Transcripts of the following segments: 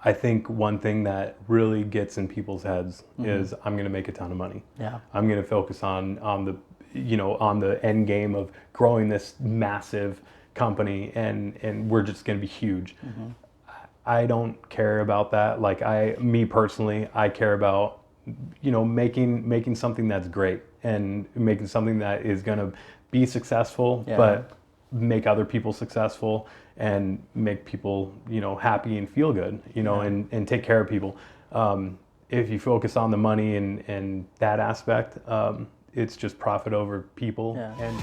I think one thing that really gets in people's heads is I'm going to make a ton of money. Yeah. I'm going to focus on the on the end game of growing this massive company, and we're just going to be huge. I don't care about that. Like me personally, I care about making something that's great and making something that is going to be successful, but make other people successful and make people happy and feel good, and take care of people. If you focus on the money and that aspect, it's just profit over people. And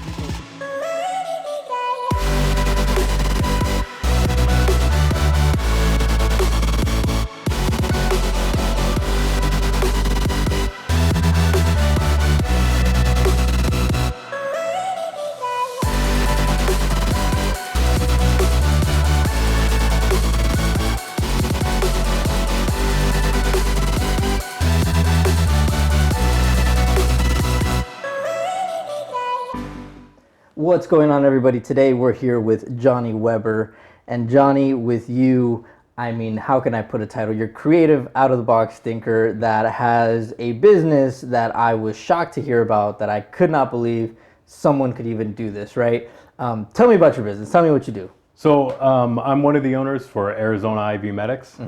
What's going on, everybody? Today we're here with Jonny Weber. And Jonny, with you, I mean, how can I put a title? You're creative, out-of-the-box thinker that has a business that I was shocked to hear about, that I could not believe someone could even do this, right? Tell me about your business. Tell me what you do. So I'm one of the owners for Arizona IV Medics.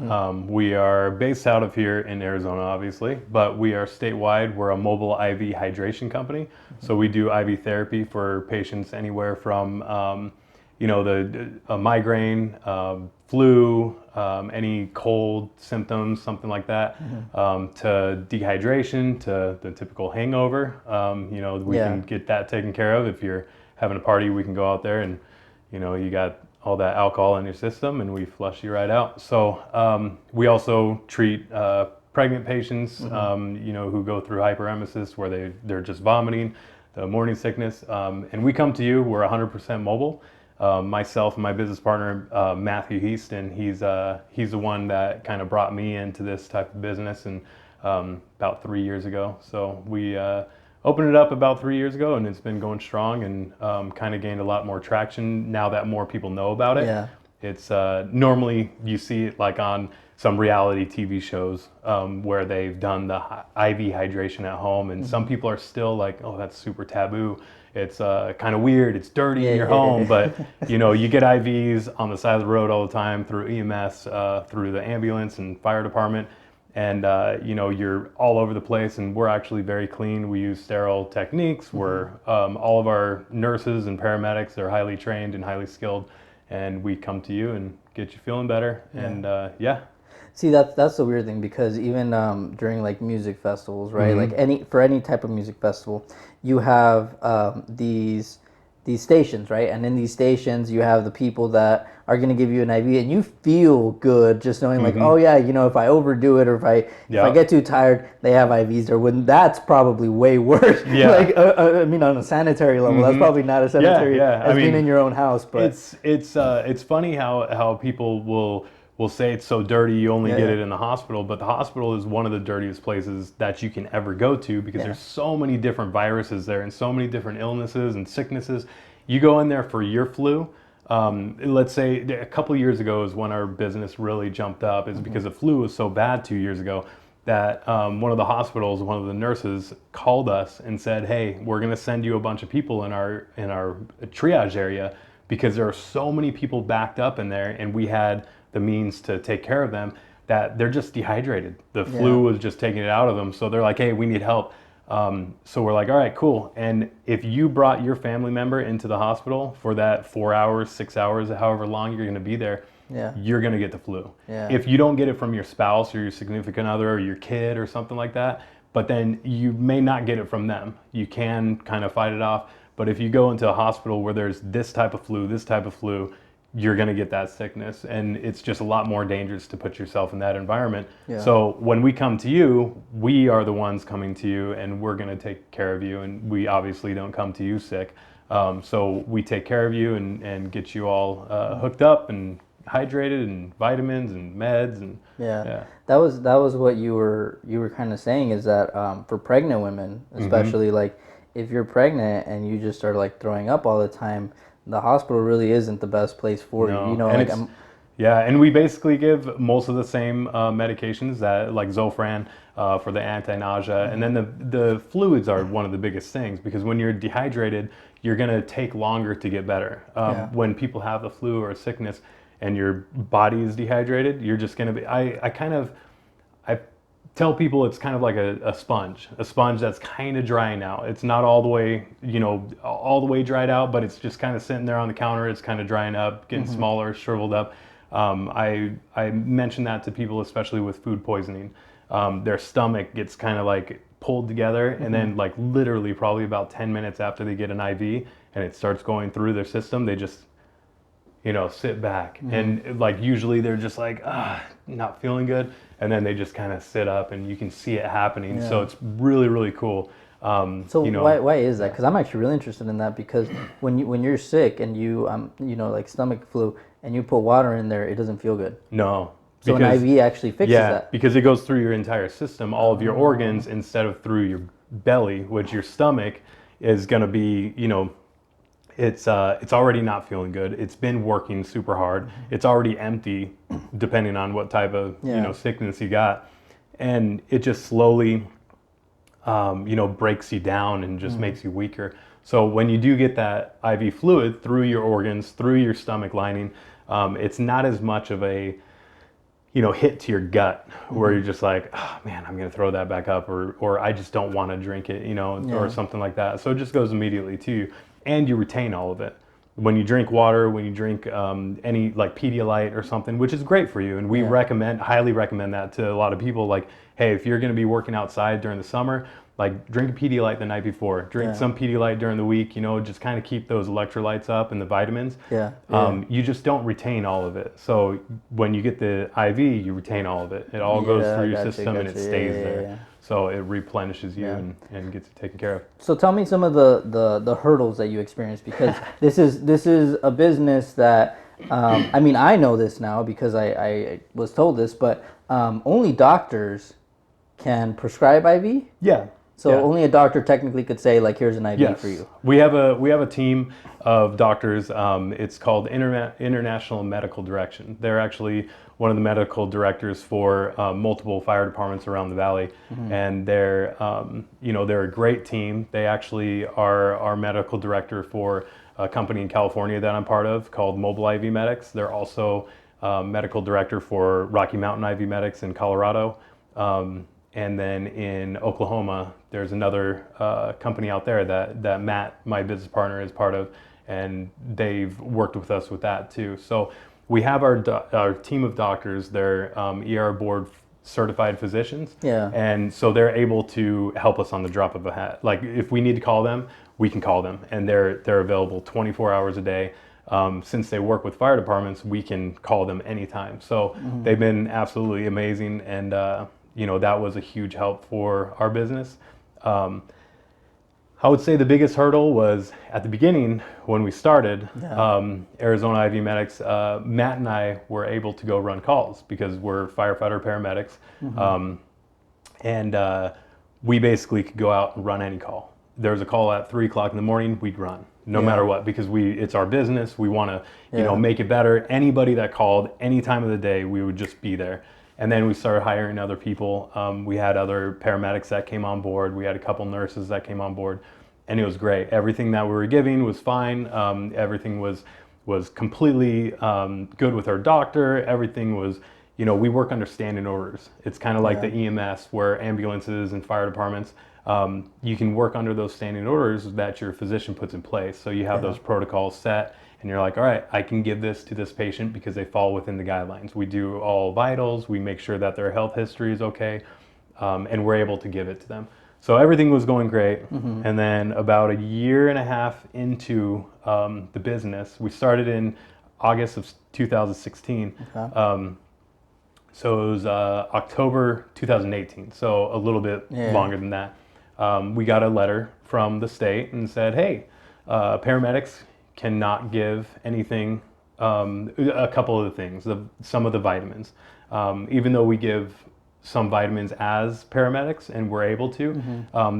We are based out of here in Arizona, obviously, but we are statewide. We're a mobile IV hydration company. So we do IV therapy for patients anywhere from, a migraine, flu, any cold symptoms, something like that, to dehydration, to the typical hangover. We can get that taken care of. If you're having a party, we can go out there and, you got all that alcohol in your system and we flush you right out. So we also treat pregnant patients, who go through hyperemesis where they're just vomiting, the morning sickness. And we come to you, we're 100% mobile. Myself and my business partner, Matthew Heaston, he's the one that kind of brought me into this type of business and about 3 years ago. So we opened it up about 3 years ago, and it's been going strong and kind of gained a lot more traction now that more people know about it. Yeah. It's normally you see it like on some reality TV shows where they've done the IV hydration at home, and some people are still like, oh, that's super taboo. It's kind of weird. It's dirty in your home, but you get IVs on the side of the road all the time through EMS, through the ambulance and fire department. And you're all over the place, and we're actually very clean. We use sterile techniques. We're all of our nurses and paramedics are highly trained and highly skilled, and we come to you and get you feeling better. And See, that's the weird thing, because even during like music festivals, right? Like any type of music festival, you have these stations, right? And in these stations, you have the people that are going to give you an IV, and you feel good just knowing, like, oh yeah, if I overdo it, or if I get too tired, they have IVs there. When that's probably way worse. Yeah. Like I mean, on a sanitary level, that's probably not as sanitary as being in your own house. But it's funny how people will say it's so dirty you only get it in the hospital, but the hospital is one of the dirtiest places that you can ever go to, because there's so many different viruses there and so many different illnesses and sicknesses. You go in there for your flu. Let's say a couple years ago is when our business really jumped up, is because the flu was so bad 2 years ago that one of the hospitals, one of the nurses called us and said, hey, we're going to send you a bunch of people in our triage area, because there are so many people backed up in there, and we had the means to take care of them, that they're just dehydrated. The flu was just taking it out of them. So they're like, hey, we need help. So we're like, all right, cool. And if you brought your family member into the hospital for that 4 hours, 6 hours, however long you're going to be there, you're going to get the flu. If you don't get it from your spouse or your significant other or your kid or something like that, but then you may not get it from them. You can kind of fight it off. But if you go into a hospital where there's this type of flu, you're going to get that sickness, and it's just a lot more dangerous to put yourself in that environment. So when we come to you, we are the ones coming to you, and we're going to take care of you, and we obviously don't come to you sick. So we take care of you and get you all hooked up and hydrated, and vitamins and meds, and that was what you were kind of saying, is that for pregnant women especially, like if you're pregnant and you just start like throwing up all the time, the hospital really isn't the best place for you. Yeah, and we basically give most of the same medications that like Zofran for the anti-nausea, and then the fluids are one of the biggest things because when you're dehydrated, you're gonna take longer to get better. When people have the flu or a sickness and your body is dehydrated, you're just gonna be. I tell people it's kind of like a sponge that's kind of drying out. It's not all the way, all the way dried out, but it's just kind of sitting there on the counter. It's kind of drying up, getting smaller, shriveled up. I mention that to people, especially with food poisoning. Their stomach gets kind of like pulled together, and then like literally probably about 10 minutes after they get an IV and it starts going through their system, they just sit back and like usually they're just like not feeling good, and then they just kind of sit up and you can see it happening. So it's really, really cool. So why is that? Because I'm actually really interested in that, because when you're sick and you like stomach flu and you put water in there, it doesn't feel good. No. So an IV actually fixes that. Because it goes through your entire system, all of your organs, instead of through your belly, which your stomach is going to be, it's already not feeling good. It's been working super hard. It's already empty, depending on what type of sickness you got, and it just slowly, breaks you down and just makes you weaker. So when you do get that IV fluid through your organs, through your stomach lining, it's not as much of a hit to your gut where you're just like, oh man, I'm gonna throw that back up, or I just don't want to drink it, or something like that. So it just goes immediately to you, and you retain all of it. When you drink water, when you drink any like Pedialyte or something, which is great for you, and we highly recommend that to a lot of people. Like, hey, if you're gonna be working outside during the summer, like drink a Pedialyte the night before, drink some Pedialyte during the week, just kind of keep those electrolytes up and the vitamins. You just don't retain all of it. So when you get the IV, you retain all of it. It all goes through your system and it stays there. So it replenishes you and gets it taken care of. So tell me some of the hurdles that you experienced, because this is a business that, I know this now because I was told this, but only doctors can prescribe IV? Yeah. So only a doctor technically could say, like, here's an IV for you. We have a team of doctors. It's called International Medical Direction. They're actually one of the medical directors for multiple fire departments around the valley, and they're they're a great team. They actually are our medical director for a company in California that I'm part of called Mobile IV Medics. They're also medical director for Rocky Mountain IV Medics in Colorado. And then in Oklahoma, there's another company out there that Matt, my business partner, is part of, and they've worked with us with that too. So we have our team of doctors. They're ER board certified physicians, and so they're able to help us on the drop of a hat. Like if we need to call them, we can call them, and they're available 24 hours a day. Since they work with fire departments, we can call them anytime. So they've been absolutely amazing, and that was a huge help for our business. I would say the biggest hurdle was at the beginning when we started Arizona IV Medics. Matt and I were able to go run calls because we're firefighter paramedics, and we basically could go out and run any call. There was a call at 3 o'clock in the morning, we'd run no matter what, because it's our business. We want to make it better. Anybody that called any time of the day, we would just be there. And then we started hiring other people. We had other paramedics that came on board. We had a couple nurses that came on board, and it was great. Everything that we were giving was fine. Everything was completely good with our doctor. Everything was, we work under standing orders. It's kind of like the EMS, where ambulances and fire departments, you can work under those standing orders that your physician puts in place. So you have those protocols set, and you're like, all right, I can give this to this patient because they fall within the guidelines. We do all vitals. We make sure that their health history is okay, and we're able to give it to them. So everything was going great. And then about a year and a half into the business, we started in August of 2016. So it was October 2018, so a little bit longer than that. We got a letter from the state and said, hey, paramedics cannot give anything, a couple of the things, some of the vitamins. Even though we give some vitamins as paramedics and we're able to,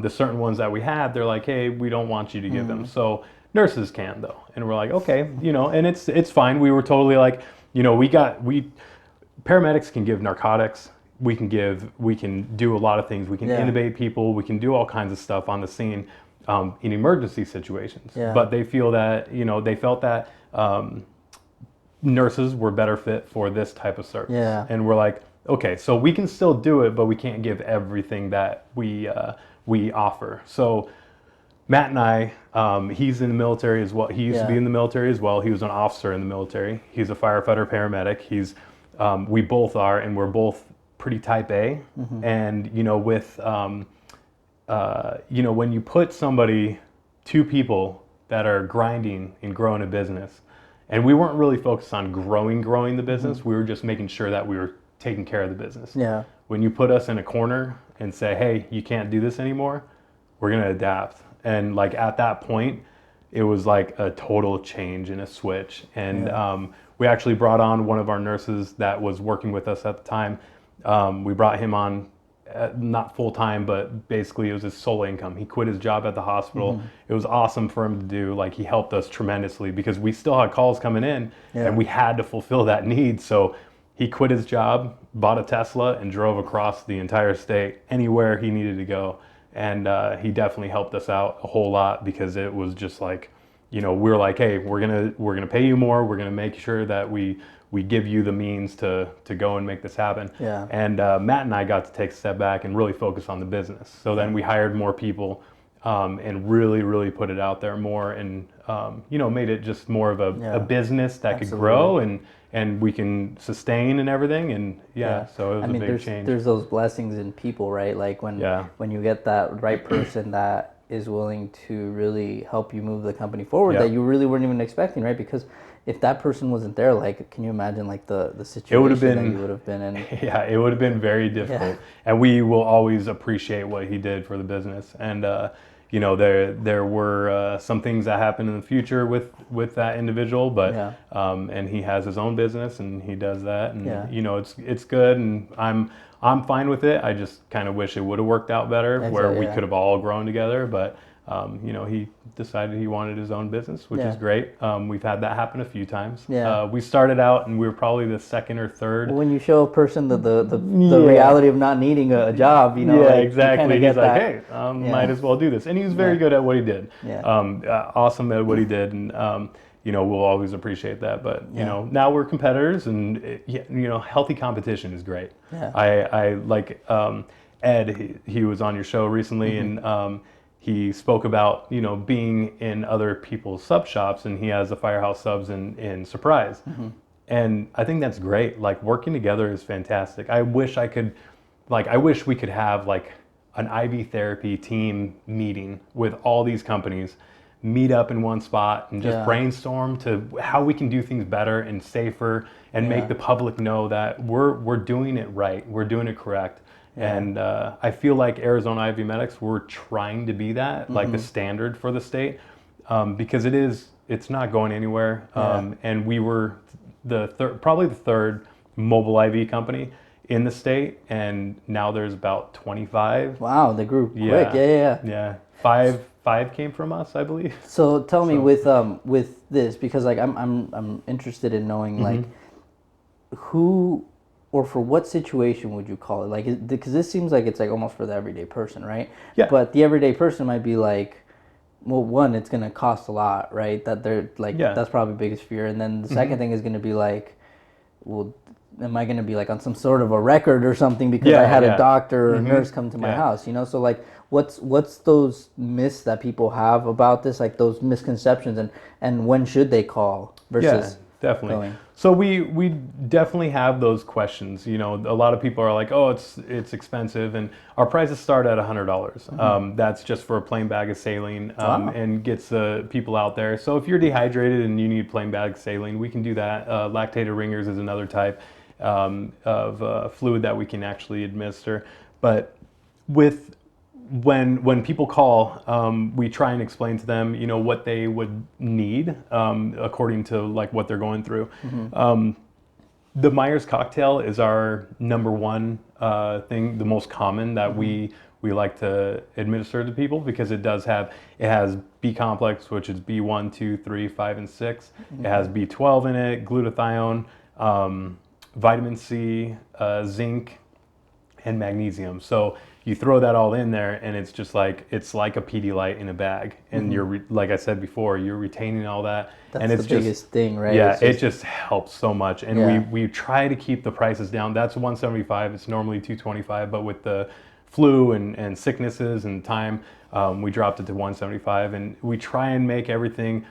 the certain ones that we had, they're like, hey, we don't want you to give them. So nurses can though. And we're like, okay, and it's fine. We were totally like, you know, paramedics can give narcotics. We can do a lot of things. We can intubate people. We can do all kinds of stuff on the scene in emergency situations. Yeah. But they feel that, you know, they felt that nurses were better fit for this type of service. Yeah. And we're like, okay, so we can still do it, but we can't give everything that we offer. So Matt and I, he's in the military as well. He used to be in the military as well. He was an officer in the military. He's a firefighter paramedic. We both are, and we're both pretty type A. And, you know, with, you know, when you put two people that are grinding and growing a business, and we weren't really focused on growing the business. We were just making sure that we were taking care of the business. Yeah. When you put us in a corner and say, hey, you can't do this anymore, we're going to adapt. And like at that point, it was like a total change and a switch. And we actually brought on one of our nurses that was working with us at the time. We brought him on, not full time, but basically it was his sole income. He quit his job at the hospital. It was awesome for him to do. Like, he helped us tremendously because we still had calls coming in and we had to fulfill that need. So he quit his job, bought a Tesla, and drove across the entire state anywhere he needed to go. And he definitely helped us out a whole lot because it was just like, you know, we're like, hey, we're gonna pay you more. We're gonna make sure that we give you the means to go and make this happen. Yeah. And Matt and I got to take a step back and really focus on the business. So then we hired more people and really put it out there more, and you know, made it just more of a business that could grow and we can sustain and everything. And so it was a big change. There's those blessings in people, right? Like when you get that right person that is willing to really help you move the company forward that you really weren't even expecting, right? Because if that person wasn't there, like, can you imagine like the situation that you would have been in? Yeah, it would have been very difficult. And we will always appreciate what he did for the business. And you know, there were some things that happened in the future with that individual, but and he has his own business and he does that, and you know, it's good, and I'm fine with it. I just kind of wish it would have worked out better, where we could have all grown together. But you know, he decided he wanted his own business, which is great. We've had that happen a few times. We started out and we were probably the second or third. Well, when you show a person the reality of not needing a job, you know, like, exactly. He's like, hey, might as well do this. And he was very good at what he did. Awesome at what he did. And you know, we'll always appreciate that. But you know, now we're competitors, and you know, healthy competition is great. I like Ed. He was on your show recently, and he spoke about, you know, being in other people's sub shops, and he has the Firehouse subs in Surprise. And I think that's great. Like, working together is fantastic. I wish we could have like an IV therapy team meeting with all these companies, meet up in one spot and just brainstorm to how we can do things better and safer, and make the public know that we're doing it right, we're doing it correct. And I feel like Arizona IV Medics, we're trying to be that, like the standard for the state, because it's not going anywhere. And we were probably the third mobile IV company in the state, and now there's about 25. Wow, they grew quick. Yeah. Five came from us, I believe. So tell me, with this, because like I'm interested in knowing like who or for what situation would you call it? Like, because this seems like it's like almost for the everyday person, right? Yeah. But the everyday person might be like, well, one, it's going to cost a lot, right? That they're like, that's probably the biggest fear. And then the second thing is going to be like, well, am I going to be like on some sort of a record or something because I had a doctor or a nurse come to my house, you know? So like, what's those myths that people have about this, like those misconceptions, and when should they call versus definitely going? So we definitely have those questions. You know, a lot of people are like, oh, it's expensive, and our prices start at $100. That's just for a plain bag of saline, and gets people out there. So if you're dehydrated and you need plain bag of saline, we can do that. Lactated ringers is another type of fluid that we can actually administer. But when people call, we try and explain to them, you know, what they would need according to like what they're going through. The Myers cocktail is our number one thing, the most common that we like to administer to people, because it has B complex, which is B1, 2, 3, 5, and 6. It has B12 in it, glutathione. vitamin C, zinc, and magnesium. So you throw that all in there, and it's just like it's like a Pedialyte in a bag. And you're like I said before, you're retaining all that. That's and it's the biggest thing, right? Yeah, it just helps so much. And Yeah. we try to keep the prices down. That's 175. It's normally 225, but with the flu and sicknesses and time, we dropped it to 175. And we try and make everything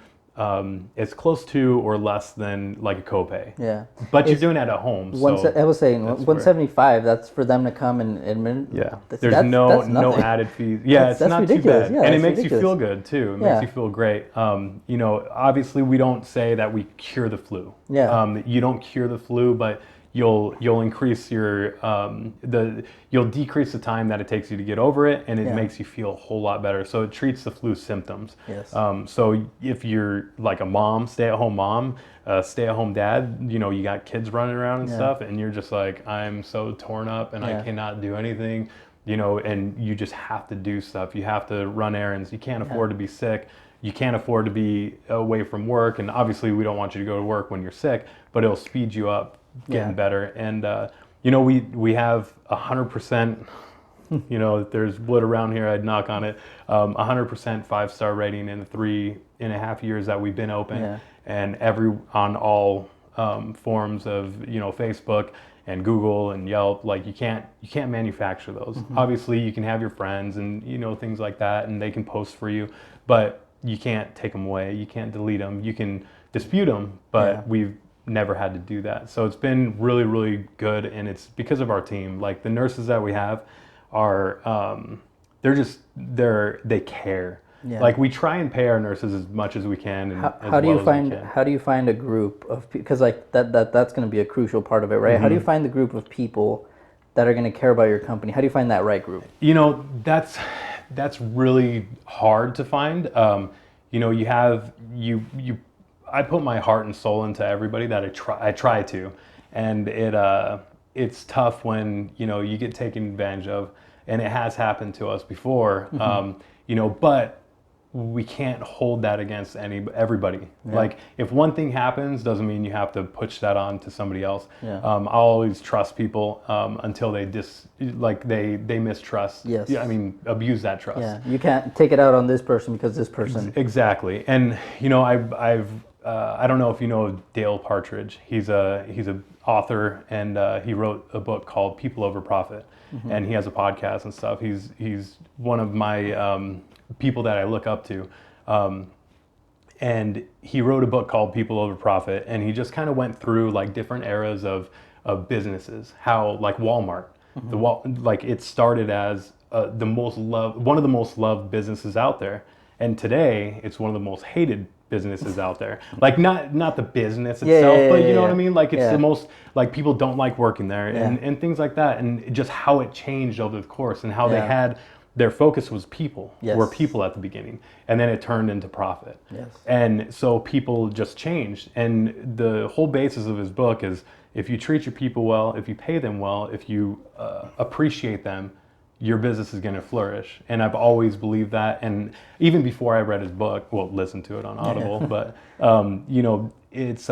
as close to or less than like a copay. Yeah. But you're doing it at home. I was saying 175. That's for them to come and admit. Yeah. There's no added fees. Yeah, it's not ridiculous. too bad. Yeah, and it that's makes ridiculous. you feel good too. It makes you feel great. You know, obviously we don't say that we cure the flu. Yeah. You don't cure the flu, but you'll increase your you'll decrease the time that it takes you to get over it, and it makes you feel a whole lot better. So it treats the flu symptoms. Yes. So if you're like a mom, stay-at-home mom, stay-at-home dad, you know, you got kids running around and stuff, and you're just like, I'm so torn up and I cannot do anything, you know, and you just have to do stuff. You have to run errands. You can't afford to be sick. You can't afford to be away from work, and obviously we don't want you to go to work when you're sick, but it'll speed you up getting better. And you know, we have 100%, you know, there's wood around here, I'd knock on it, 100% 5-star rating in the 3.5 years that we've been open, and on all forms of, you know, Facebook and Google and Yelp. Like you can't manufacture those. Obviously you can have your friends and, you know, things like that, and they can post for you, but you can't take them away. You can't delete them. You can dispute them, but we've never had to do that. So it's been really, really good, and it's because of our team. Like the nurses that we have are, they care. Yeah. Like we try and pay our nurses as much as we can. And how do you find a group of, because like that's going to be a crucial part of it, right? How do you find the group of people that are going to care about your company? How do you find that right group? You know, that's really hard to find. You know, I put my heart and soul into everybody that I try to, and it's tough when, you know, you get taken advantage of, and it has happened to us before. You know, but we can't hold that against everybody. Like if one thing happens, doesn't mean you have to push that on to somebody else. I'll always trust people until they mistrust. Yes. I mean, abuse that trust. Yeah, you can't take it out on this person because this person. Exactly. And you know, I don't know if you know Dale Partridge. He's a author, and he wrote a book called People Over Profit, and he has a podcast and stuff. He's one of my people that I look up to, and he wrote a book called People Over Profit, and he just kind of went through like different eras of businesses, how like Walmart, like it started as one of the most loved businesses out there, and today it's one of the most hated businesses out there. Like not the business itself, but you know what I mean? Like it's the most, like people don't like working there, and things like that, and just how it changed over the course, and how they had their focus was people, were people at the beginning, and then it turned into profit. And so people just changed, and the whole basis of his book is if you treat your people well, if you pay them well, if you appreciate them, your business is going to flourish. And I've always believed that. And even before I read his book, well, listened to it on Audible, but you know, it's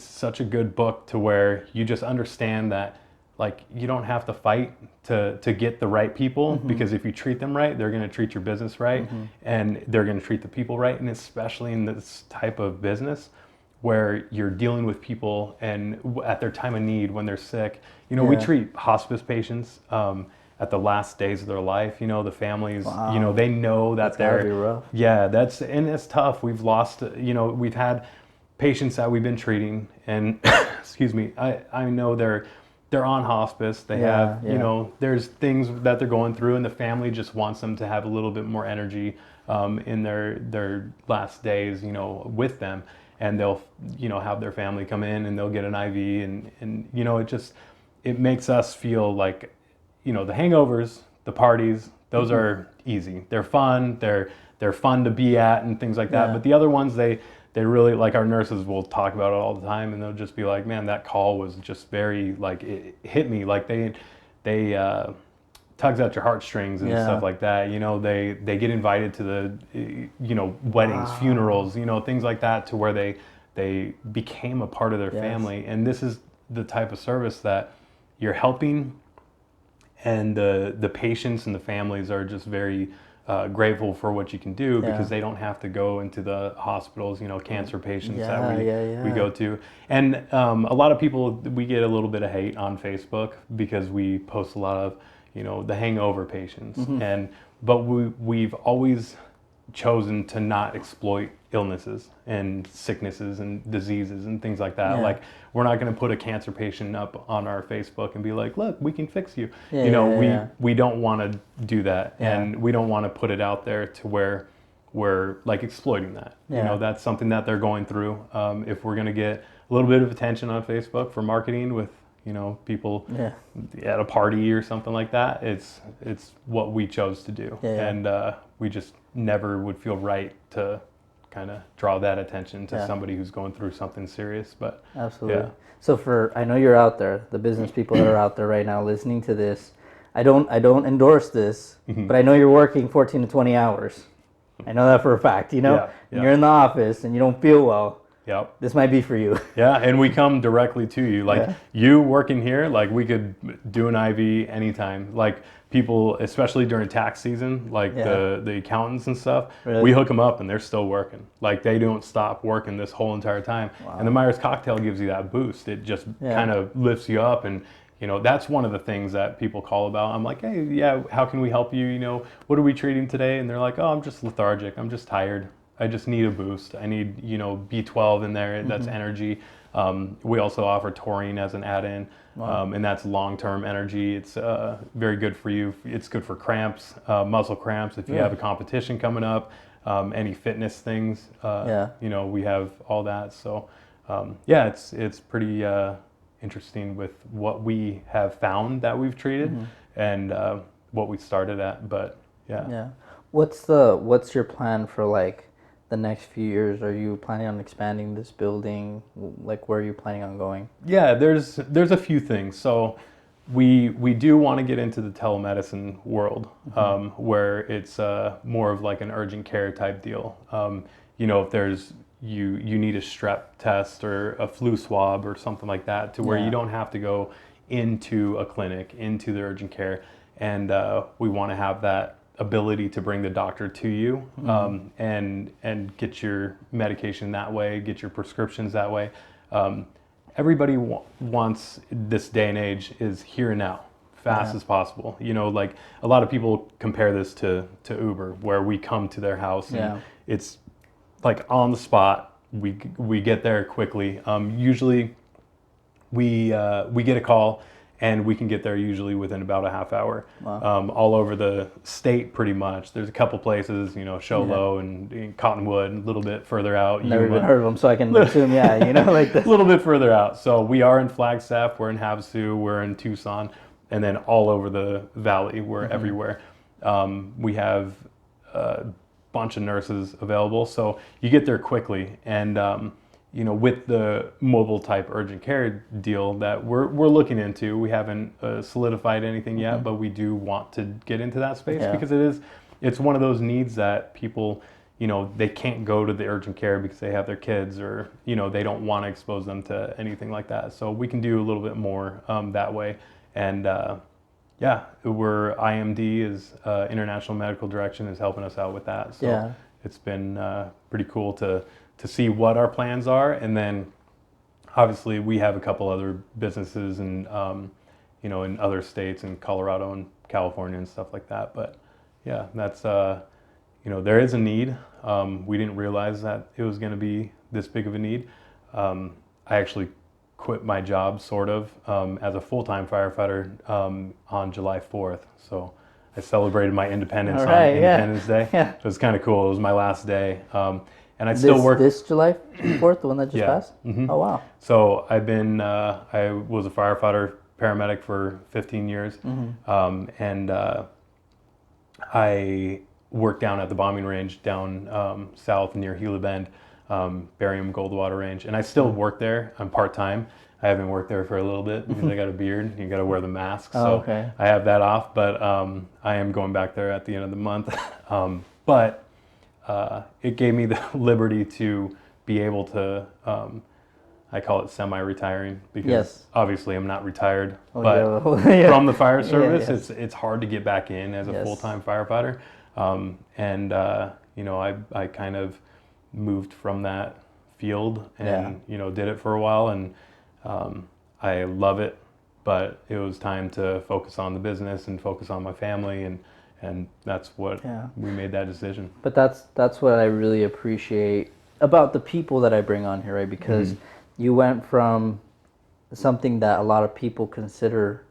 such a good book to where you just understand that, like, you don't have to fight to get the right people, because if you treat them right, they're going to treat your business right, and they're going to treat the people right. And especially in this type of business where you're dealing with people and at their time of need, when they're sick, you know, we treat hospice patients at the last days of their life. You know, the families, you know, they know that gotta be rough. and it's tough. We've lost, you know, we've had patients that we've been treating, and excuse me, I know they're on hospice. They have, you know, there's things that they're going through, and the family just wants them to have a little bit more energy in their last days, you know, with them, and they'll, you know, have their family come in and they'll get an IV, and you know, it makes us feel like, you know, the hangovers, the parties, those are easy. They're fun. They're fun to be at and things like that. But the other ones, they really, like, our nurses will talk about it all the time, and they'll just be like, man, that call was just very, like, it hit me. Like they tugs at your heartstrings and stuff like that. You know, they get invited to the, you know, weddings, funerals, you know, things like that, to where they they became a part of their Yes. family. And this is the type of service that you're helping, and the patients and the families are just very grateful for what you can do, because they don't have to go into the hospitals, cancer patients that we go to. And a lot of people, we get a little bit of hate on Facebook because we post a lot of, the hangover patients. But we've always chosen to not exploit illnesses and sicknesses and diseases and things like that. Like, we're not going to put a cancer patient up on our Facebook and be like, look, we can fix you. We don't want to do that. And we don't want to put it out there to where we're like exploiting that. That's something that they're going through. If we're going to get a little bit of attention on Facebook for marketing with, people at a party or something like that, it's what we chose to do. And we just never would feel right to kind of draw that attention to somebody who's going through something serious. But absolutely. So I know you're out there, the business people that are out there right now listening to this. I don't endorse this, but I know you're working 14 to 20 hours. I know that for a fact. And you're in the office and you don't feel well. Yep. This might be for you. And we come directly to you. Like, you working here, like, we could do an IV anytime. Like, people, especially during tax season, like the accountants and stuff, we hook them up and they're still working. Like, they don't stop working this whole entire time. Wow. And the Myers cocktail gives you that boost. It just kind of lifts you up. And, that's one of the things that people call about. I'm like, hey, how can we help you? What are we treating today? And they're like, oh, I'm just lethargic. I'm just tired. I just need a boost. I need, B12 in there. That's energy. We also offer taurine as an add-in, and that's long-term energy. It's very good for you. It's good for cramps, muscle cramps. If you have a competition coming up, any fitness things, we have all that. So, it's pretty interesting with what we have found that we've treated and what we started at. But what's your plan for like the next few years? Are you planning on expanding this building? Like, where are you planning on going? There's a few things. So we do want to get into the telemedicine world, where it's more of like an urgent care type deal. If there's you need a strep test or a flu swab or something like that, to where you don't have to go into a clinic, into the urgent care, and we want to have that ability to bring the doctor to you, and get your medication that way, get your prescriptions that way. Everybody wants, this day and age, is here and now, fast as possible. Like, a lot of people compare this to Uber, where we come to their house and it's like on the spot. We get there quickly. Usually we get a call and we can get there usually within about a half hour. Wow. All over the state, pretty much. There's a couple places, Show Low and Cottonwood, a little bit further out. Never even heard of them, so I can assume, like this. A little bit further out. So we are in Flagstaff, we're in Havasu, we're in Tucson, and then all over the valley, we're everywhere. We have a bunch of nurses available, so you get there quickly. And with the mobile type urgent care deal that we're looking into, we haven't solidified anything yet, but we do want to get into that space, because it's one of those needs that people, they can't go to the urgent care because they have their kids, or they don't want to expose them to anything like that. So we can do a little bit more that way. And we're IMD is International Medical Direction is helping us out with that. So it's been pretty cool to see what our plans are. And then obviously we have a couple other businesses in in other states, in Colorado and California and stuff like that. But that's there is a need. We didn't realize that it was going to be this big of a need. I actually quit my job sort of as a full-time firefighter on July 4th. So I celebrated my independence on Independence Day. It was kind of cool. It was my last day. And I still work. This July 4th, the one that just passed? Oh, wow. So I've been, I was a firefighter paramedic for 15 years. And I worked down at the bombing range down south near Gila Bend, Barium Goldwater Range. And I still work there. I'm part-time. I haven't worked there for a little bit because I got a beard. You got to wear the mask. So I have that off. But I am going back there at the end of the month. But it gave me the liberty to be able to, I call it semi-retiring because Yes. obviously I'm not retired, Oh, but yeah. from the fire Yeah, service, yes. it's hard to get back in as a Yes. full-time firefighter. And you know, I kind of moved from that field and you know, did it for a while, and I love it, but it was time to focus on the business and focus on my family, and that's what we made that decision. But that's what I really appreciate about the people that I bring on here, right? Because you went from something that a lot of people consider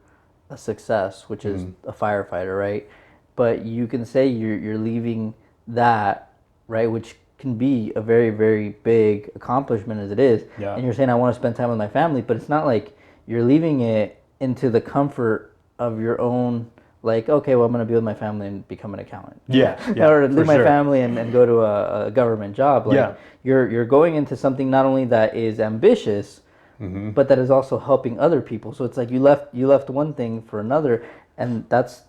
a success, which is a firefighter, right? But you can say you're leaving that, right, which can be a very, very big accomplishment as it is. Yeah. And you're saying I want to spend time with my family, but it's not like you're leaving it into the comfort of your own, like, okay, well, I'm going to be with my family and become an accountant. Yeah, Or leave my sure. family and go to a government job. Like, you're going into something not only that is ambitious, but that is also helping other people. So it's like you left one thing for another, and that's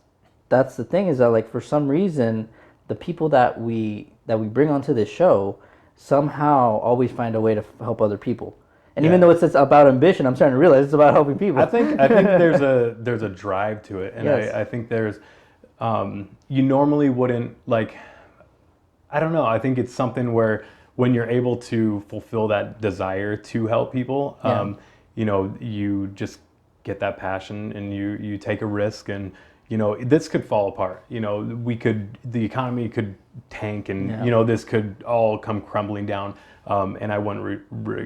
the thing, is that, like, for some reason the people that we bring onto this show somehow always find a way to help other people. And even though it's about ambition, I'm starting to realize it's about helping people. I think there's a drive to it, and Yes. I think there's you normally wouldn't, like, I don't know. I think it's something where when you're able to fulfill that desire to help people, you know, you just get that passion and you take a risk, and you know, this could fall apart. You know, the economy could tank, and you know, this could all come crumbling down. And I wouldn't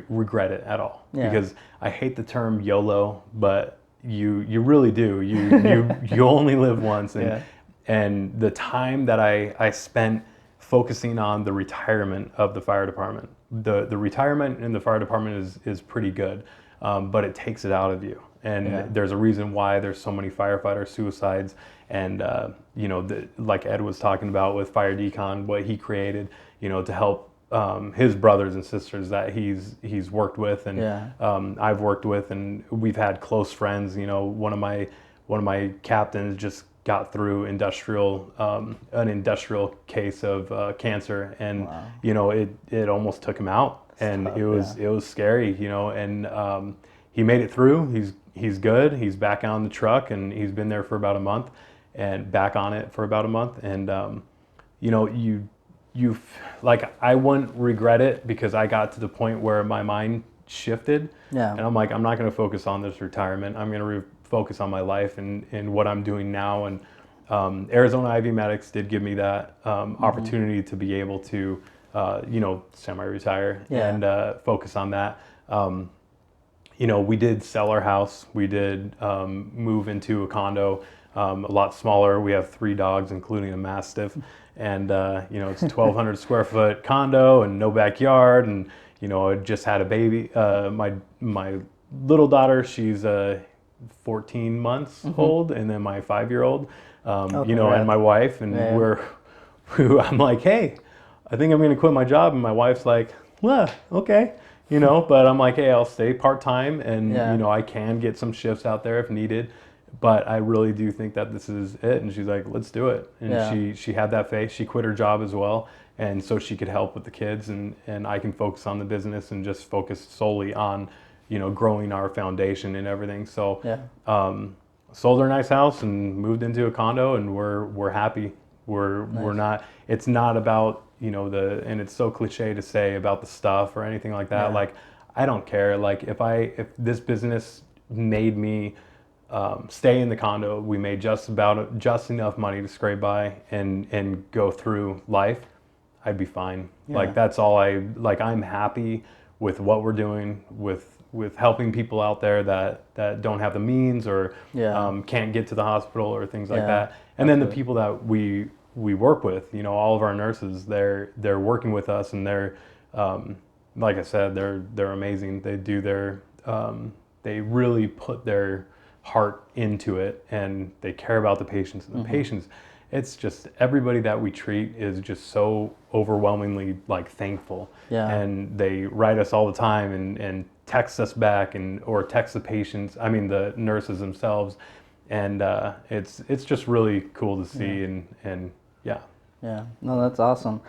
regret it at all, because I hate the term YOLO, but you really do. You only live once, and the time that I spent focusing on the retirement of the fire department. The retirement in the fire department is pretty good, but it takes it out of you. And there's a reason why there's so many firefighter suicides. And you know, like Ed was talking about with Fire Decon, what he created, you know, to help his brothers and sisters that he's worked with, and I've worked with, and we've had close friends. You know, one of my captains just got through an industrial case of cancer, and you know, it almost took him out, and it was scary, you know, and he made it through. He's good. He's back on the truck, and he's been there for about a month, and back on it for about a month, and you know, you like, I wouldn't regret it, because I got to the point where my mind shifted, and I'm like, I'm not going to focus on this retirement. I'm going to focus on my life and what I'm doing now. And Arizona Ivy Medics did give me that opportunity to be able to, you know, semi-retire and focus on that. You know, we did sell our house. We did move into a condo, a lot smaller. We have 3 dogs, including a Mastiff. And, you know, it's a 1,200 square foot condo and no backyard. And, you know, I just had a baby. My little daughter, she's 14 months old, and then my 5-year-old, you know, and my wife, and I'm like, hey, I think I'm going to quit my job. And my wife's like, well, okay, you know, but I'm like, hey, I'll stay part-time, and, you know, I can get some shifts out there if needed, but I really do think that this is it. And she's like, let's do it. And she had that faith. She quit her job as well, and so she could help with the kids, and I can focus on the business and just focus solely on, you know, growing our foundation and everything. So sold our nice house and moved into a condo, and we're happy. We're not, it's not about, you know, and it's so cliche to say about the stuff or anything like that. Like, I don't care. Like, if this business made me stay in the condo, we made just enough money to scrape by and go through life, I'd be fine. Like, that's all I'm happy with what we're doing with helping people out there that don't have the means, or can't get to the hospital, or things like that. And then the people that we work with, you know, all of our nurses, they're working with us, and they're like I said, they're amazing. They do they really put their heart into it, and they care about the patients, and the patients, it's just, everybody that we treat is just so overwhelmingly, like, thankful. And they write us all the time and text us back, or text the patients, I mean the nurses themselves, and it's just really cool to see. And no, that's awesome.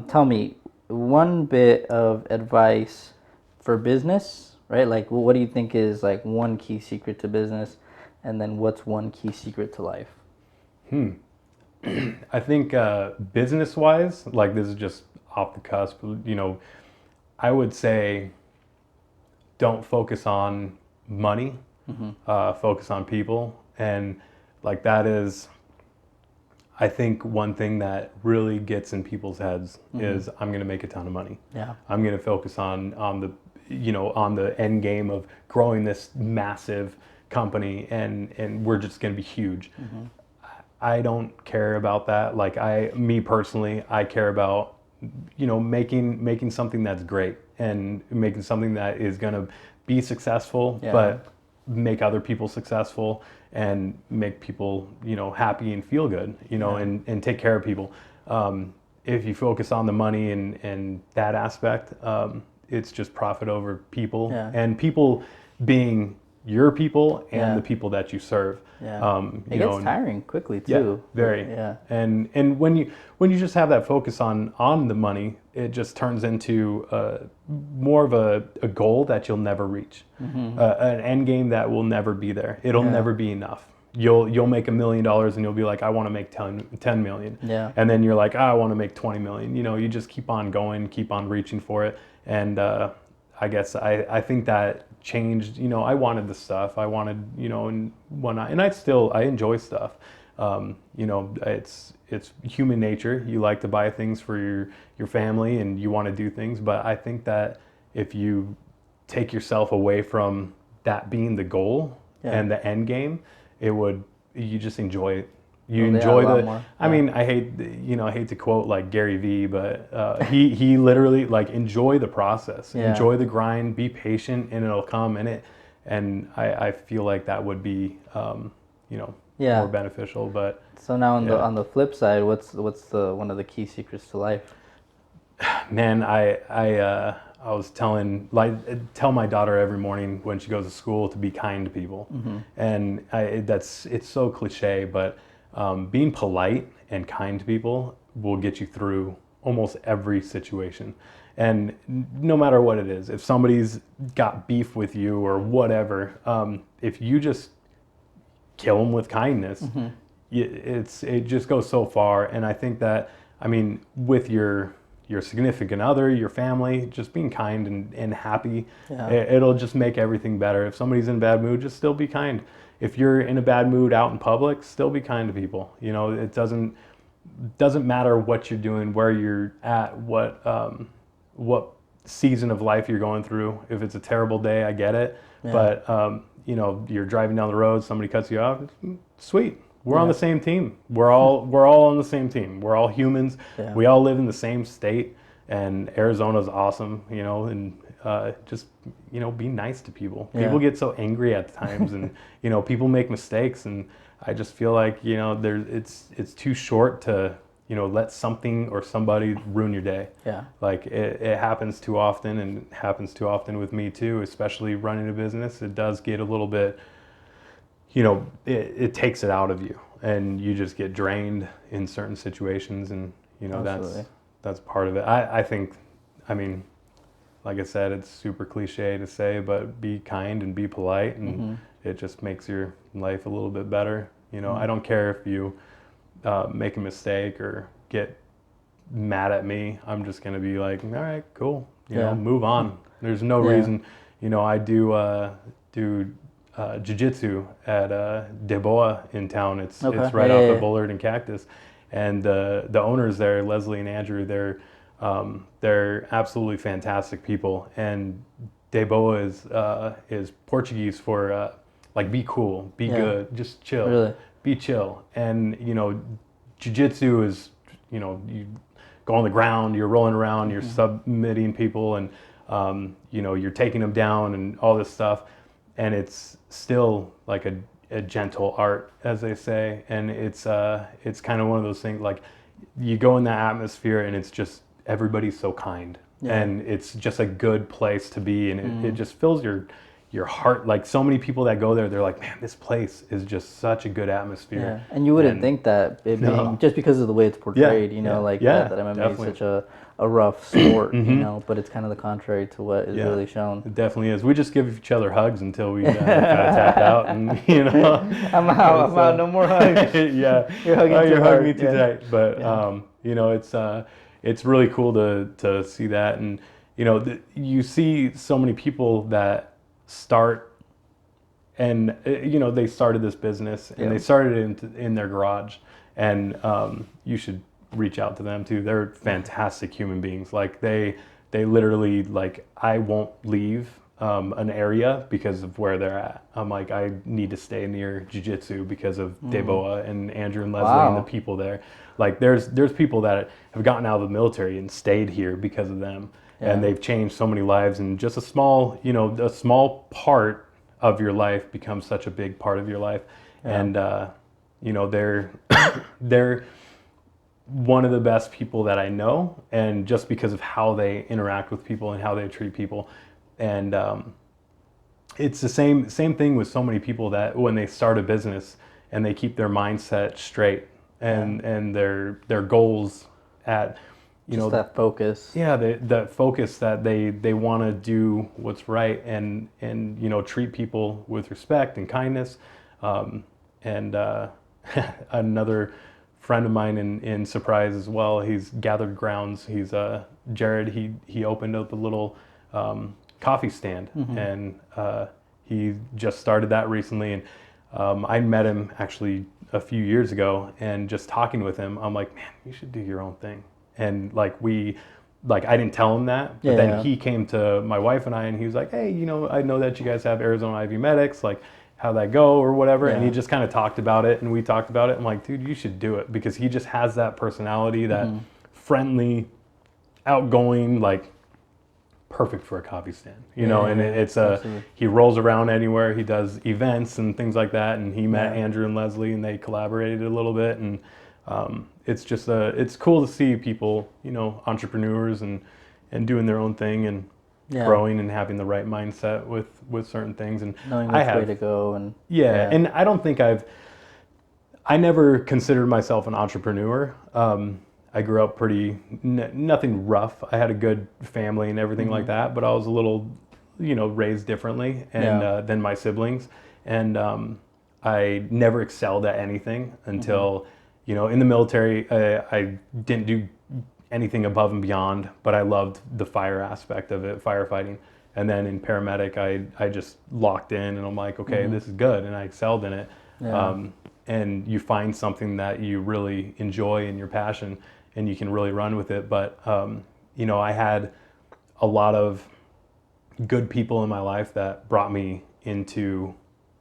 Tell me, one bit of advice for business, right? Like, what do you think is like one key secret to business, and then what's one key secret to life? I think business-wise, like this is just off the cusp, I would say don't focus on money, focus on people. And like that is, I think one thing that really gets in people's heads is I'm going to make a ton of money. Yeah. I'm going to focus on the on the end game of growing this massive company, and we're just going to be huge. I don't care about that. Like me personally, I care about making something that's great and making something that is going to be successful, but make other people successful and make people happy and feel good, and take care of people. If you focus on the money and that aspect, it's just profit over people, and people being your people and the people that you serve. It gets tiring quickly too. Yeah, very. Yeah. And when you just have that focus on the money, it just turns into more of a goal that you'll never reach, an end game that will never be there. It'll never be enough. You'll make $1 million and you'll be like, I want to make 10 million. Yeah. And then you're like, I want to make 20 million. You just keep on going, keep on reaching for it. And I guess I think that changed. I wanted the stuff I wanted, and whatnot, and I enjoy stuff. It's human nature. You like to buy things for your family and you want to do things, but I think that if you take yourself away from that being the goal and the end game, you just enjoy it. You enjoy I mean, I hate to quote like Gary Vee, but he literally like enjoy the process, enjoy the grind, be patient, and it'll come. And I feel like that would be more beneficial. But so now on the flip side, what's the one of the key secrets to life? Man, I was tell my daughter every morning when she goes to school to be kind to people, and it's so cliche, but being polite and kind to people will get you through almost every situation. And no matter what it is, if somebody's got beef with you or whatever, if you just kill them with kindness, it just goes so far. And I think that, with your significant other, your family, just being kind and happy, it'll just make everything better. If somebody's in a bad mood, just still be kind. If you're in a bad mood out in public, still be kind to people. It doesn't matter what you're doing, where you're at, what season of life you're going through. If it's a terrible day, I get it. But you're driving down the road, somebody cuts you off. Sweet, we're on the same team. We're all on the same team. We're all humans. We all live in the same state, and Arizona's awesome. And just be nice to people. People get so angry at times, and people make mistakes, and I just feel like it's too short to let something or somebody ruin your day. Like it happens too often, and it happens too often with me too, especially running a business. It does get a little bit, it takes it out of you, and you just get drained in certain situations, and that's part of it. I think, like I said, it's super cliche to say, but be kind and be polite, and it just makes your life a little bit better. I don't care if you make a mistake or get mad at me. I'm just gonna be like, all right, cool, move on. There's no reason. I do jiu-jitsu at Deboa in town. It's right off of Bullard and Cactus, and the owners there, Leslie and Andrew, they're absolutely fantastic people. And Deboa is Portuguese for like be cool, be good, just chill. Really? Be chill. And jiu-jitsu is you go on the ground, you're rolling around, you're submitting people, and you're taking them down and all this stuff. And it's still like a gentle art, as they say. And it's kind of one of those things, like you go in that atmosphere and it's just everybody's so kind, and it's just a good place to be, and it just fills your your heart, like so many people that go there, they're like, man, this place is just such a good atmosphere. And you wouldn't think that it being just because of the way it's portrayed, you know, like that MMA definitely. Is such a rough sport, you know, but it's kind of the contrary to what is really shown. It definitely is. We just give each other hugs until we kind of tap out, and you know, I'm out, no more hugs. Yeah, you're hugging me too tight. But you know, it's really cool to see that, and you know, you see so many people that start, and you know, they started this business and they started it in their garage, and you should reach out to them too. They're fantastic human beings. Like they literally, like, I won't leave an area because of where they're at. I'm like, I need to stay near jiu-jitsu because of Deboa and Andrew and Leslie and the people there. Like there's people that have gotten out of the military and stayed here because of them. And they've changed so many lives, and just a small part of your life becomes such a big part of your life. And you know, they're one of the best people that I know, and just because of how they interact with people and how they treat people. And it's the same thing with so many people that when they start a business and they keep their mindset straight and their goals at, you know, that focus. Yeah, that focus that they want to do what's right and you know, treat people with respect and kindness. Another friend of mine in Surprise as well, he's Gathered Grounds. He's Jared. He opened up a little coffee stand, and he just started that recently. And I met him actually a few years ago, and just talking with him, I'm like, man, you should do your own thing. And I didn't tell him that, but then he came to my wife and I, and he was like, hey, you know, I know that you guys have Arizona IV Medics, like, how'd that go or whatever. And he just kind of talked about it, and we talked about it. I'm like, dude, you should do it, because he just has that personality, that friendly, outgoing, like, perfect for a coffee stand, you know. And it's he rolls around anywhere. He does events and things like that, and he met Andrew and Leslie, and they collaborated a little bit. And it's just it's cool to see people, you know, entrepreneurs and doing their own thing and growing and having the right mindset with certain things, and knowing which way to go. And and I don't think I never considered myself an entrepreneur. I grew up pretty nothing rough. I had a good family and everything like that, but I was a little, you know, raised differently and than my siblings, and I never excelled at anything until you know, in the military. I didn't do anything above and beyond, but I loved the fire aspect of it, firefighting. And then in paramedic, I just locked in, and I'm like, okay, this is good, and I excelled in it. And you find something that you really enjoy and your passion, and you can really run with it. But you know, I had a lot of good people in my life that brought me into,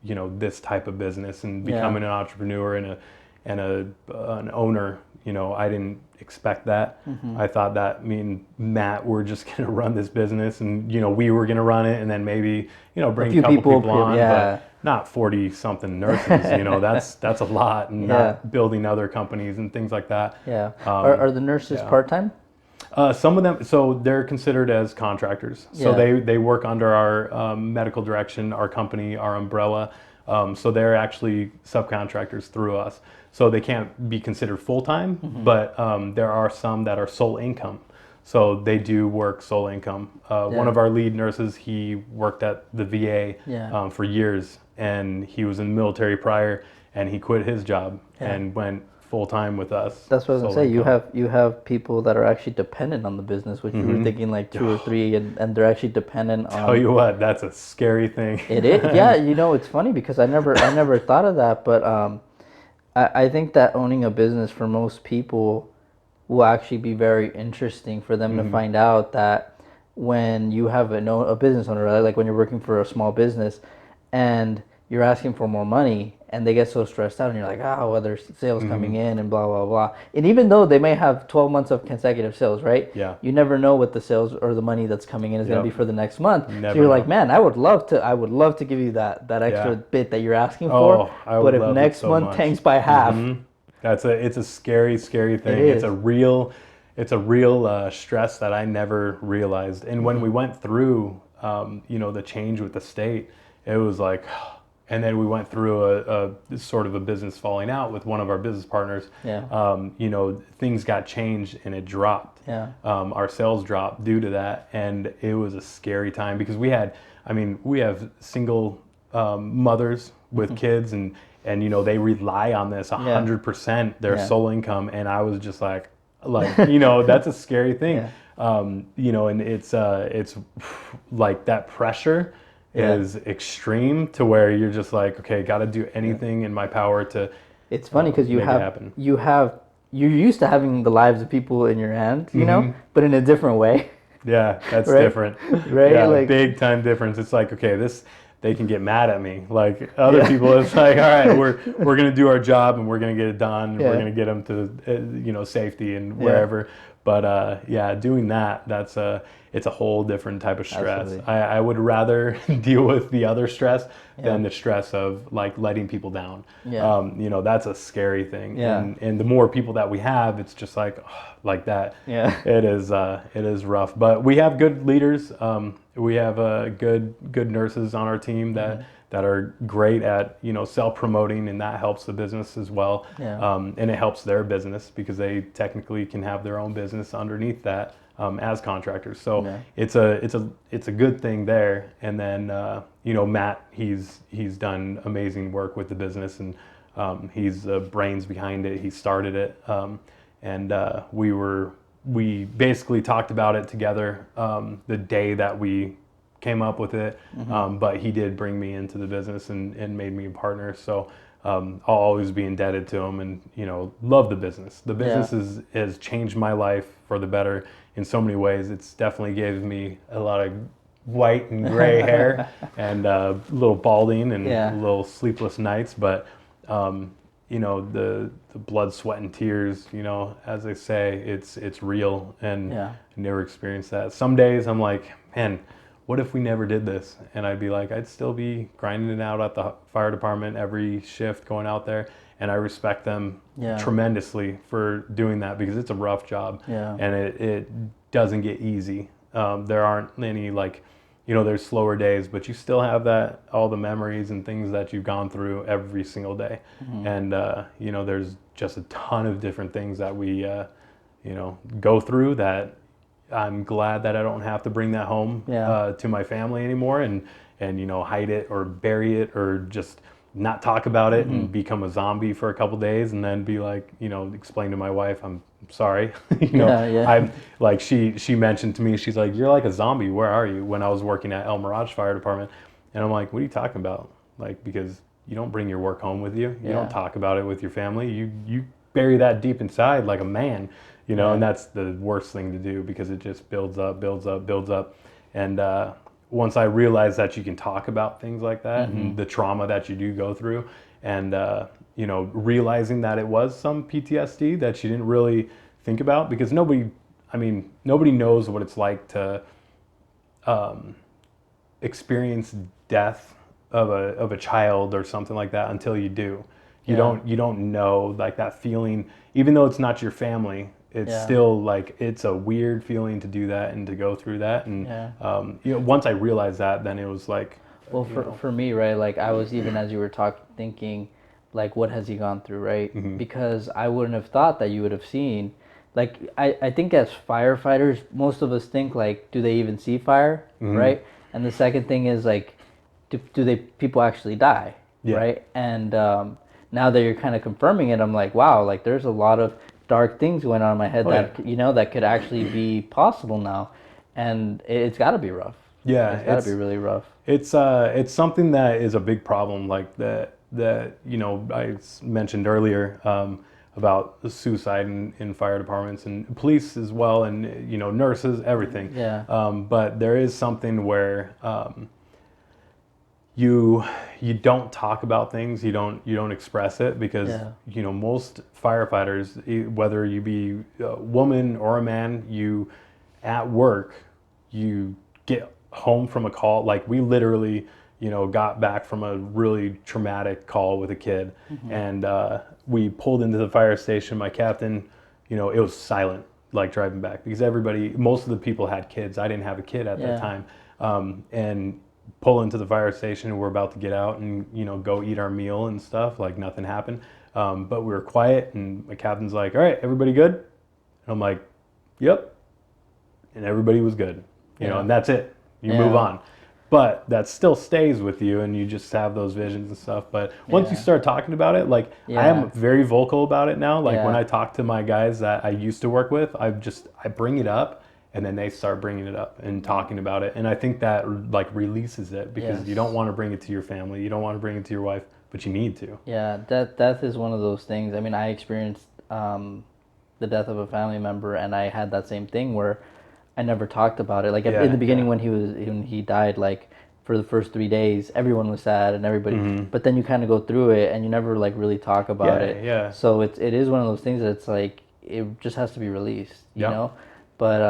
you know, this type of business and becoming an entrepreneur and an owner. You know, I didn't expect that. I thought that me and Matt were just going to run this business, and, you know, we were going to run it, and then maybe, you know, bring a couple people on, but not 40-something nurses. You know, that's a lot, and not building other companies and things like that. Are the nurses part-time? Some of them, so they're considered as contractors. So they work under our medical direction, our company, our umbrella. So they're actually subcontractors through us. So they can't be considered full-time, but there are some that are sole income. So they do work sole income. One of our lead nurses, he worked at the VA for years, and he was in the military prior, and he quit his job and went full-time with us. That's what I was going to say. You have people that are actually dependent on the business, which you were thinking like 2 or 3, and they're actually dependent on... Tell you what, that's a scary thing. It is. Yeah, you know, it's funny because I never thought of that, but I think that owning a business for most people will actually be very interesting for them to find out that when you have a business owner, right? Like when you're working for a small business and you're asking for more money, and they get so stressed out, and you're like, well, there's sales coming in and blah, blah, blah. And even though they may have 12 months of consecutive sales, right? Yeah. You never know what the sales or the money that's coming in is going to be for the next month. So you're like, man, I would love to give you that extra bit that you're asking for. But if next month tanks by half. It's a scary thing. It's a real stress that I never realized. And when we went through the change with the state, it was like, and then we went through a sort of a business falling out with one of our business partners. Things got changed and it dropped. Our sales dropped due to that, and it was a scary time because we have single mothers with kids, and they rely on this 100%, their sole income, and I was just like that's a scary thing. And it's like that pressure is extreme to where you're just like, okay, got to do anything in my power to. It's funny because you're used to having the lives of people in your hands, but in a different way. Yeah, that's right? Different. Right? Yeah, like, big time difference. It's like, okay, they can get mad at me. Like other people, it's like, all right, we're gonna do our job and we're gonna get it done. And we're gonna get them to safety and wherever. But doing that's it's a whole different type of stress. I would rather deal with the other stress than the stress of like letting people down. That's a scary thing. And the more people that we have, it's just like that. It is rough. But we have good leaders. We have good nurses on our team that are great at self-promoting, and that helps the business as well. And it helps their business because they technically can have their own business underneath that as contractors. So it's a good thing there. And then Matt, he's done amazing work with the business, and he's the brains behind it. He started it, and we basically talked about it together the day that we came up with it, but he did bring me into the business and made me a partner. So I'll always be indebted to him, and love the business. The business has changed my life for the better in so many ways. It's definitely gave me a lot of white and gray hair and a little balding and little sleepless nights, but the blood, sweat, and tears, as they say, it's real, and I never experienced that. Some days I'm like, man, what if we never did this? And I'd be like, I'd still be grinding it out at the fire department every shift, going out there, and I respect them tremendously for doing that because it's a rough job, and it doesn't get easy. There aren't any there's slower days, but you still have all the memories and things that you've gone through every single day. And, there's just a ton of different things that we, go through that I'm glad that I don't have to bring that home to my family anymore and hide it or bury it or just not talk about it and become a zombie for a couple days and then be like, explain to my wife, I'm sorry. I'm like, she mentioned to me, she's like, you're like a zombie. Where are you? When I was working at El Mirage Fire Department. And I'm like, what are you talking about? Like, because you don't bring your work home with you. You don't talk about it with your family. You bury that deep inside like a man, and that's the worst thing to do because it just builds up. And once I realized that you can talk about things like that and the trauma that you do go through, and realizing that it was some PTSD that you didn't really think about, because nobody knows what it's like to experience death of a child or something like that until you do. You don't know like that feeling, even though it's not your family. It's still like, it's a weird feeling to do that and to go through that. And, once I realized that, then it was like, well, for me, right. Like I was, even as you were talking, thinking like, what has he gone through? Right. Because I wouldn't have thought that you would have seen, like, I think as firefighters, most of us think like, do they even see fire? Right. And the second thing is like, do people actually die? Right. And, now that you're kind of confirming it, I'm like, wow, like there's a lot of dark things going on in my head that could actually be possible now, and it's got to be rough. It's got to be really rough. It's something that is a big problem, like that I mentioned earlier about suicide in fire departments and police as well, and nurses, everything. But there is something where you don't talk about things, you don't express it, because most firefighters, whether you be a woman or a man, you at work, you get home from a call, like we literally got back from a really traumatic call with a kid, and we pulled into the fire station. My captain, it was silent, like driving back, because most of the people had kids. I didn't have a kid at that time. and pull into the fire station, and we're about to get out and go eat our meal and stuff, like nothing happened. But we were quiet, and my captain's like, "All right, everybody good?" And I'm like, "Yep." And everybody was good, and that's it. You move on. But that still stays with you, and you just have those visions and stuff. But once you start talking about it, like I am very vocal about it now. Like when I talk to my guys that I used to work with, I bring it up, and then they start bringing it up and talking about it. And I think that like releases it, because you don't want to bring it to your family, you don't want to bring it to your wife, but you need to. Yeah, death is one of those things. I mean, I experienced the death of a family member, and I had that same thing where I never talked about it. Like in the beginning when he died, like for the first 3 days, everyone was sad and everybody. But then you kind of go through it and you never like really talk about it. Yeah. So it is one of those things that it's like it just has to be released, you know. But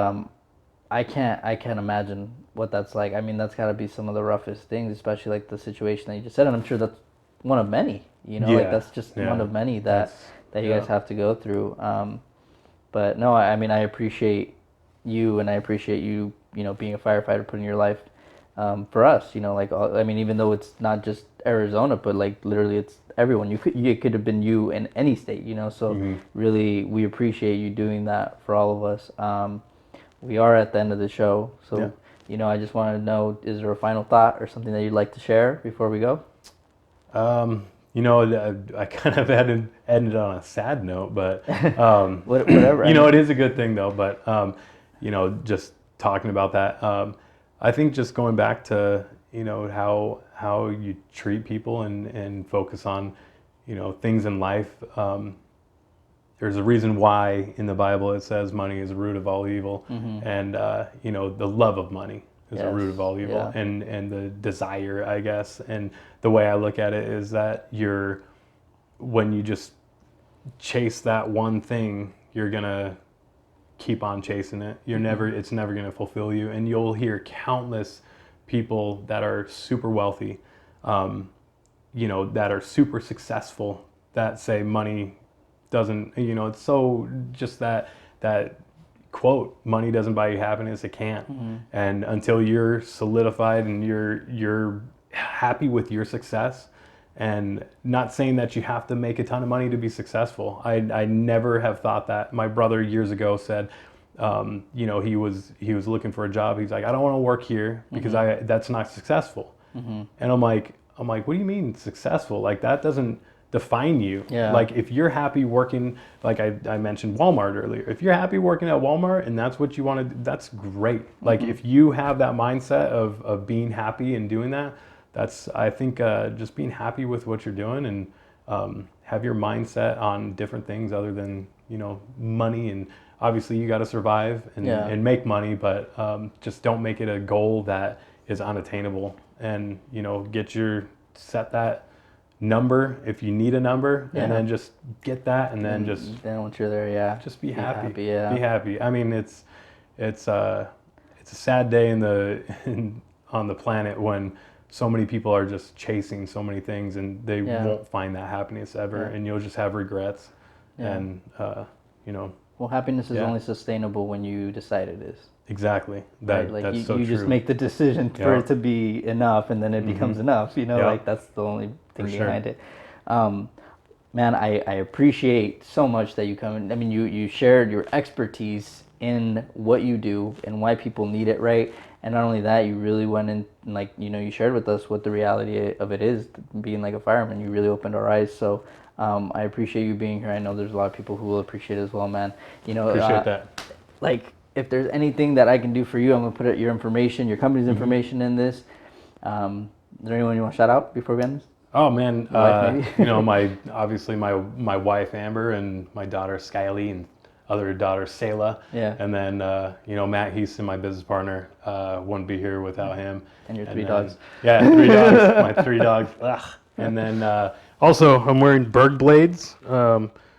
I can't imagine what that's like. I mean, that's got to be some of the roughest things, especially like the situation that you just said. And I'm sure that's one of many. You know, like that's just one of many that you guys have to go through. But no, I mean, I appreciate you, and I appreciate you, being a firefighter, putting your life for us. Like I mean, even though it's not just Arizona, but like literally it's everyone. It could have been you in any state. So really, we appreciate you doing that for all of us. We are at the end of the show, so I just wanted to know: is there a final thought or something that you'd like to share before we go? I kind of ended on a sad note, but whatever. It is a good thing though. But just talking about that, I think just going back to how you treat people and focus on things in life. There's a reason why in the Bible it says money is the root of all evil, and the love of money is the root of all evil, and the desire, I guess. And the way I look at it is that when you just chase that one thing, you're gonna keep on chasing it. It's never gonna fulfill you, and you'll hear countless people that are super wealthy, that are super successful, that say money doesn't, it's so just that quote, money doesn't buy you happiness, it can't. And until you're solidified and you're happy with your success, and not saying that you have to make a ton of money to be successful. I never have thought that. My brother years ago said, he was looking for a job. He's like, I don't want to work here because that's not successful. And I'm like, what do you mean successful? Like that doesn't define you. Like if you're happy working, like I mentioned Walmart earlier, if you're happy working at Walmart and that's what you want to do, that's great. Like if you have that mindset of being happy and doing that, that's, I think, just being happy with what you're doing, and have your mindset on different things other than money. And obviously you got to survive and make money, but just don't make it a goal that is unattainable. And set that number if you need a number, and then just get that, and then then once you're there, just be happy. Be happy. I mean, it's a sad day on the planet when so many people are just chasing so many things, and they won't find that happiness ever, and you'll just have regrets. And well, happiness is only sustainable when you decide it is. Exactly. Right? Like that's you just make the decision for it to be enough, and then it becomes enough. Like that's the only thing behind it. Man, I appreciate so much that you come in. I mean, you shared your expertise in what you do and why people need it, right? And not only that, you really went in, like, you shared with us what the reality of it is, being like a fireman. You really opened our eyes. So I appreciate you being here. I know there's a lot of people who will appreciate it as well, man. Appreciate that. Like, if there's anything that I can do for you, I'm going to put your information, your company's information in this. Is there anyone you want to shout out before we end this? Oh man, obviously my wife Amber, and my daughter Skylee, and other daughter Selah. And then Matt Heaston, my business partner, wouldn't be here without him. And your three dogs. Yeah, 3 dogs. My 3 dogs. Ugh. And then also I'm wearing Berg blades.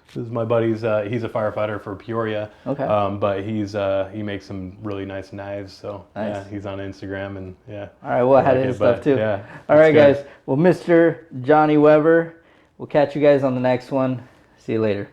This is my buddy's. He's a firefighter for Peoria. Okay. But he makes some really nice knives. So yeah, he's on Instagram, and All right, we'll add his stuff too. Yeah. All right, guys. Well, Mr. Jonny Weber, we'll catch you guys on the next one. See you later.